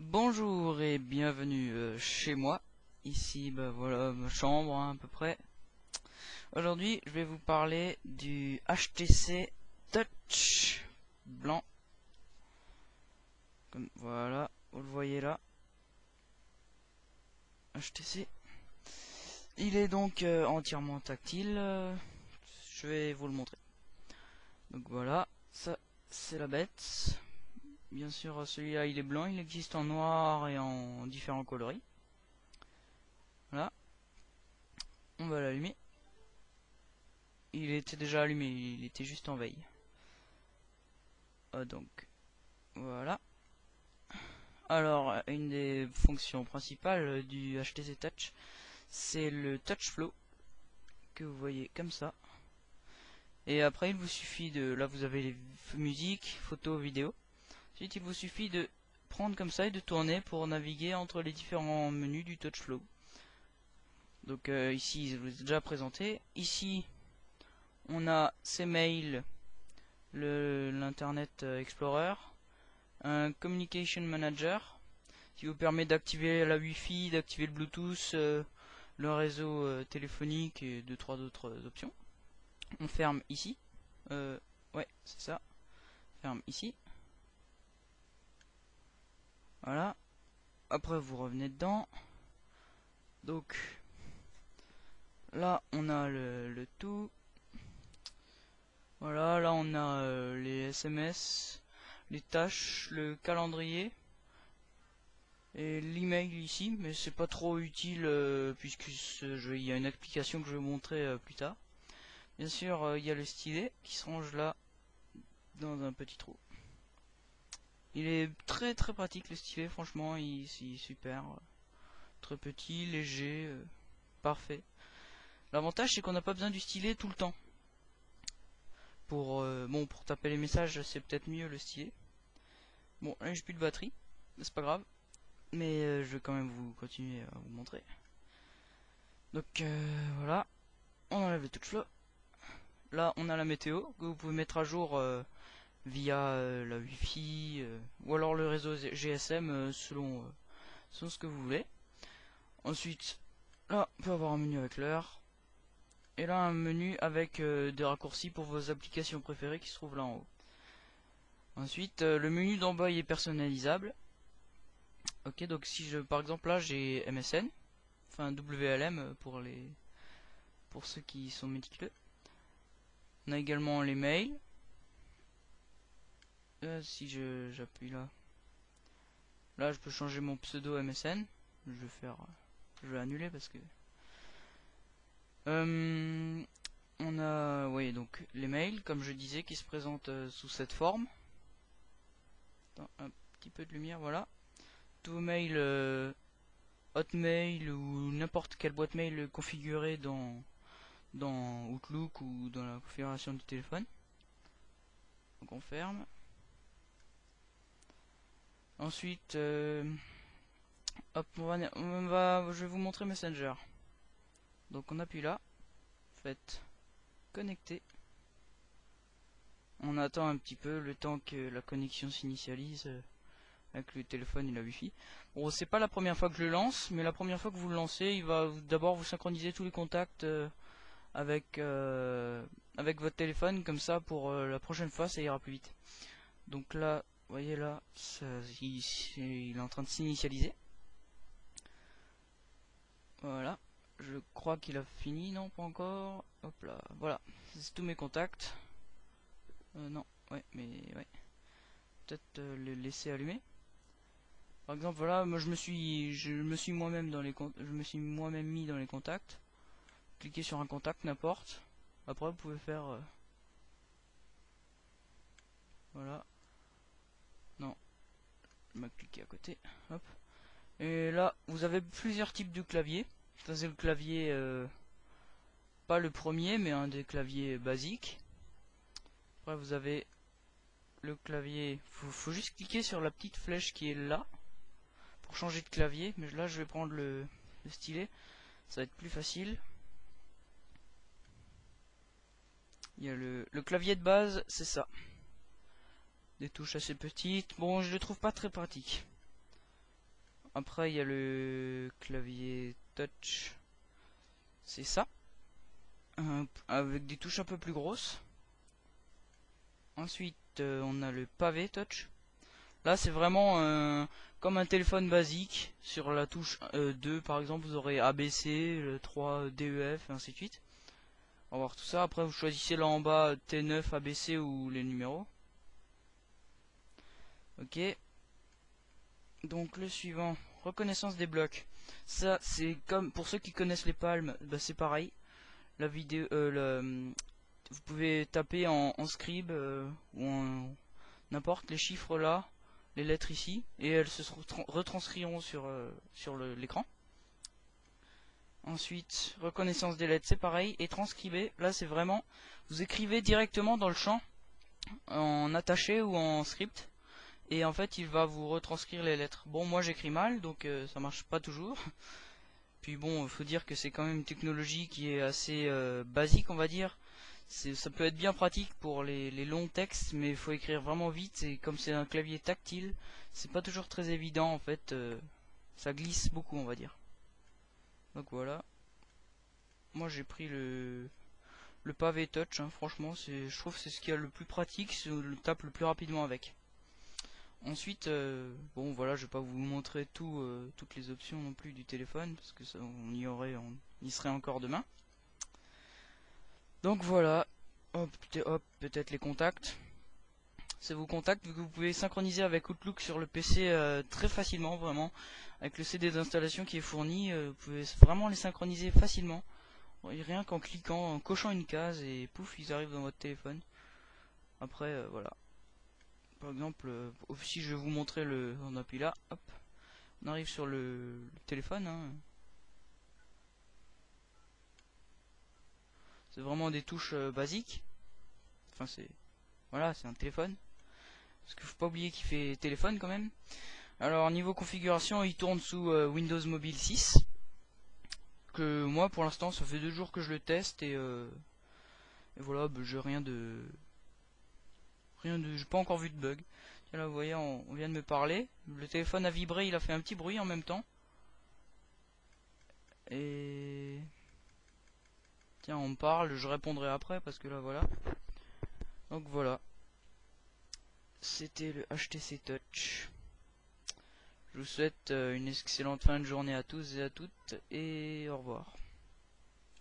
Bonjour et bienvenue chez moi. Ici, bah voilà, ma chambre hein, à peu près. Aujourd'hui, je vais vous parler du HTC Touch blanc. Comme voilà, vous le voyez là. HTC. Il est donc entièrement tactile. Je vais vous le montrer. Donc voilà, ça c'est la bête. Bien sûr, celui-là il est blanc, il existe en noir et en différents coloris. Voilà, on va l'allumer. Il était déjà allumé, il était juste en veille. Donc voilà. Alors une des fonctions principales du HTC Touch, c'est le Touch Flow que vous voyez comme ça. Et après il vous suffit de, là vous avez les musiques, photos, vidéos. Ensuite il vous suffit de prendre comme ça et de tourner pour naviguer entre les différents menus du Touch Flow. Donc ici je vous ai déjà présenté. Ici on a ses mails, l'Internet Explorer, un Communication Manager qui vous permet d'activer la Wi-Fi, d'activer le Bluetooth, le réseau téléphonique et deux trois autres options. On ferme ici. Ouais, c'est ça. Ferme ici. Voilà. Après vous revenez dedans. Donc là on a le tout. Voilà, là on a les SMS, les tâches, le calendrier et l'email ici, mais c'est pas trop utile puisque il y a une application que je vais vous montrer plus tard. Bien sûr, il y a le stylet qui se range là dans un petit trou. Il est très très pratique le stylet, franchement, il est super. Très petit, léger, parfait. L'avantage c'est qu'on n'a pas besoin du stylet tout le temps. Bon, pour taper les messages, c'est peut-être mieux le stylet. Bon, là j'ai plus de batterie, c'est pas grave. Mais je vais quand même vous continuer à vous montrer. Donc voilà, on enlève le touch flow. Là on a la météo que vous pouvez mettre à jour via la Wi-Fi ou alors le réseau GSM selon ce que vous voulez. Ensuite, là on peut avoir un menu avec l'heure. Et là un menu avec des raccourcis pour vos applications préférées qui se trouvent là en haut. Ensuite, le menu d'en bas est personnalisable. Ok, donc si je, par exemple là j'ai MSN, enfin WLM pour ceux qui sont méticuleux. On a également les mails. Si j'appuie là, je peux changer mon pseudo MSN. Je vais annuler parce que on a, oui, donc les mails, comme je disais, qui se présentent sous cette forme. Attends, un petit peu de lumière, voilà. Tous vos mails Hotmail ou n'importe quelle boîte mail configurée dans Outlook ou dans la configuration du téléphone. Donc on ferme. Ensuite, hop, je vais vous montrer Messenger. Donc on appuie là, faites connecter. On attend un petit peu le temps que la connexion s'initialise avec le téléphone et la Wi-Fi. Bon, c'est pas la première fois que je le lance, mais la première fois que vous le lancez, il va d'abord vous synchroniser tous les contacts avec votre téléphone, comme ça pour la prochaine fois ça ira plus vite. Donc là, vous voyez là, il est en train de s'initialiser. Voilà, je crois qu'il a fini, non pas encore. Hop là, voilà, c'est tous mes contacts. Non, ouais, mais ouais, peut-être le laisser allumer. Par exemple, voilà, moi je me suis moi-même mis dans les contacts. Cliquez sur un contact, n'importe. Après, vous pouvez faire, voilà. Non, je vais cliquer à côté. Hop. Et là, vous avez plusieurs types de claviers. Ça c'est le clavier, pas le premier, mais un des claviers basiques. Après, vous avez le clavier. Faut juste cliquer sur la petite flèche qui est là pour changer de clavier. Mais là, je vais prendre le stylet. Ça va être plus facile. Il y a le clavier de base, c'est ça. Des touches assez petites. Bon, je le trouve pas très pratique. Après, il y a le clavier touch. C'est ça. Avec des touches un peu plus grosses. Ensuite, on a le pavé touch. Là, c'est vraiment comme un téléphone basique. Sur la touche 2, par exemple, vous aurez ABC, le 3 DEF, et ainsi de suite. On va voir tout ça. Après, vous choisissez là en bas T9, ABC ou les numéros. Ok. Donc, le suivant, reconnaissance des blocs. Ça, c'est comme pour ceux qui connaissent les palmes, bah, c'est pareil. La vidéo, vous pouvez taper en scribe ou en n'importe les chiffres là, les lettres ici, et elles se retranscriront sur l'écran. Ensuite, reconnaissance des lettres, c'est pareil. Et transcriber, là c'est vraiment, vous écrivez directement dans le champ, en attaché ou en script, et en fait il va vous retranscrire les lettres. Bon, moi j'écris mal, donc ça marche pas toujours. Puis bon, il faut dire que c'est quand même une technologie qui est assez basique, on va dire. Ça peut être bien pratique pour les longs textes, mais il faut écrire vraiment vite. Et comme c'est un clavier tactile, c'est pas toujours très évident en fait. Ça glisse beaucoup, on va dire. Donc voilà. Moi j'ai pris le pavé touch. Hein, franchement, je trouve que c'est ce qui est le plus pratique. On le tape le plus rapidement avec. Ensuite, bon voilà, je vais pas vous montrer toutes les options non plus du téléphone parce que ça, on y serait encore demain. Donc voilà, hop, peut-être les contacts. C'est vos contacts que vous pouvez synchroniser avec Outlook sur le PC très facilement, vraiment. Avec le CD d'installation qui est fourni, vous pouvez vraiment les synchroniser facilement. Rien qu'en cliquant, en cochant une case et pouf, ils arrivent dans votre téléphone. Après, voilà. Par exemple, si je vais vous montrer on appuie là, hop, on arrive sur le téléphone. Hein. C'est vraiment des touches basiques. Enfin, voilà, c'est un téléphone. Parce qu'il faut pas oublier qu'il fait téléphone quand même. Alors niveau configuration, il tourne sous Windows Mobile 6. Que moi pour l'instant ça fait 2 jours que je le teste et voilà, bah, j'ai j'ai pas encore vu de bug. Tiens, là vous voyez, on vient de me parler. Le téléphone a vibré, il a fait un petit bruit en même temps. Et tiens, on me parle, je répondrai après parce que là voilà. Donc voilà. C'était le HTC Touch. Je vous souhaite une excellente fin de journée à tous et à toutes et au revoir.